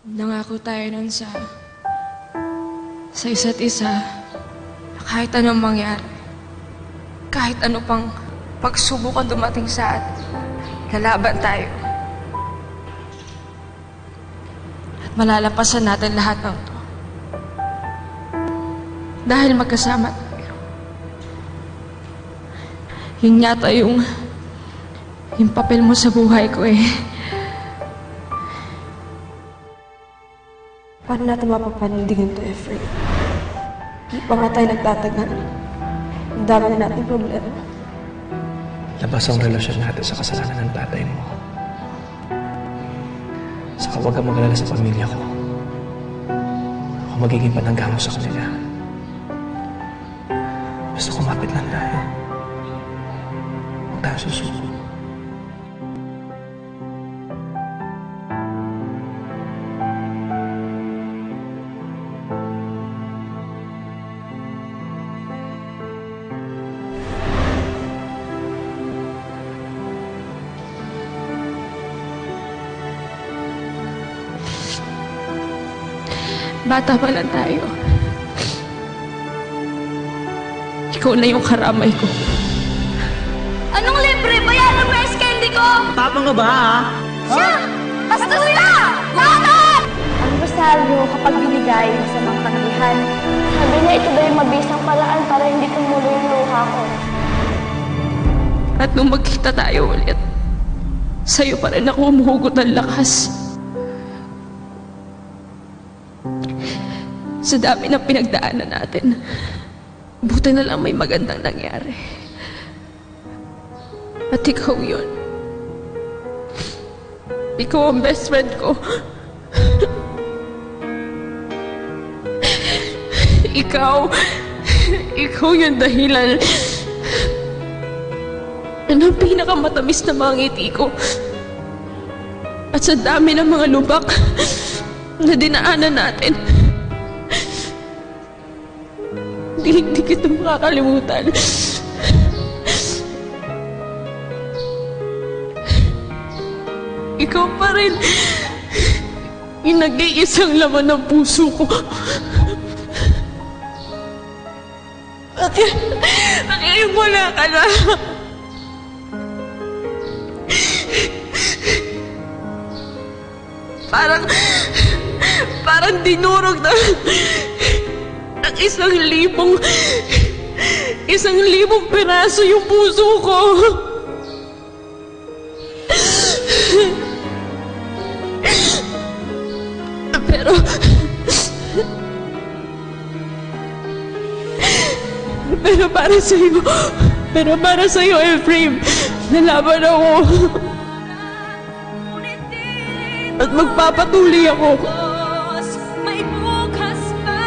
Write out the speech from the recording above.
Nangako tayo nun sa isa't isa na kahit anong mangyari, kahit ano pang pagsubok ang dumating sa atin, lalaban tayo. At malalampasan natin lahat ng to. Dahil magkasama tayo. Yun yata yung papel mo sa buhay ko eh. Paano natin mapapanindigan to, Efrain? Hindi pa nga tayo nagtatagal. Ang dami na natin problema. Labas ang relasyon natin sa kasalanan ng tatay mo. Saka huwag kang mag-alala sa pamilya ko. Ako magiging panangga mo sa kanila. Basta kumapit lang tayo. Huwag tayo susuko. Bata pa lang tayo. Ikaw na yung karamay ko. Anong libre? Bayaran mo yung candy ko! Tapang nga ba, ha? Siya! Basta sila! Lahat! Ang basal mo kapag binigay sa mga tangihan. Sabi niya ito daw yung mabisang paraan para hindi tumuloy yung luha ko. At nung magkita tayo ulit, sa'yo pa rin ako umuhugot ng lakas. Sa dami ng pinagdaanan natin, buti na lang may magandang nangyari. At ikaw yun. Ikaw ang best friend ko. Ikaw yung dahilan ng pinakamatamis na mga ngiti ko. At sa dami ng mga lubak na dinaanan natin, hindi kita makakalimutan. Ikaw pa rin yung nag-iisang laman ng puso ko. Bakit wala ka na? Parang dinurog na isang libong piraso yung puso ko. Pero para sa'yo, Efrain, nalaban ako. At magpapatuloy ako. May bukas pa.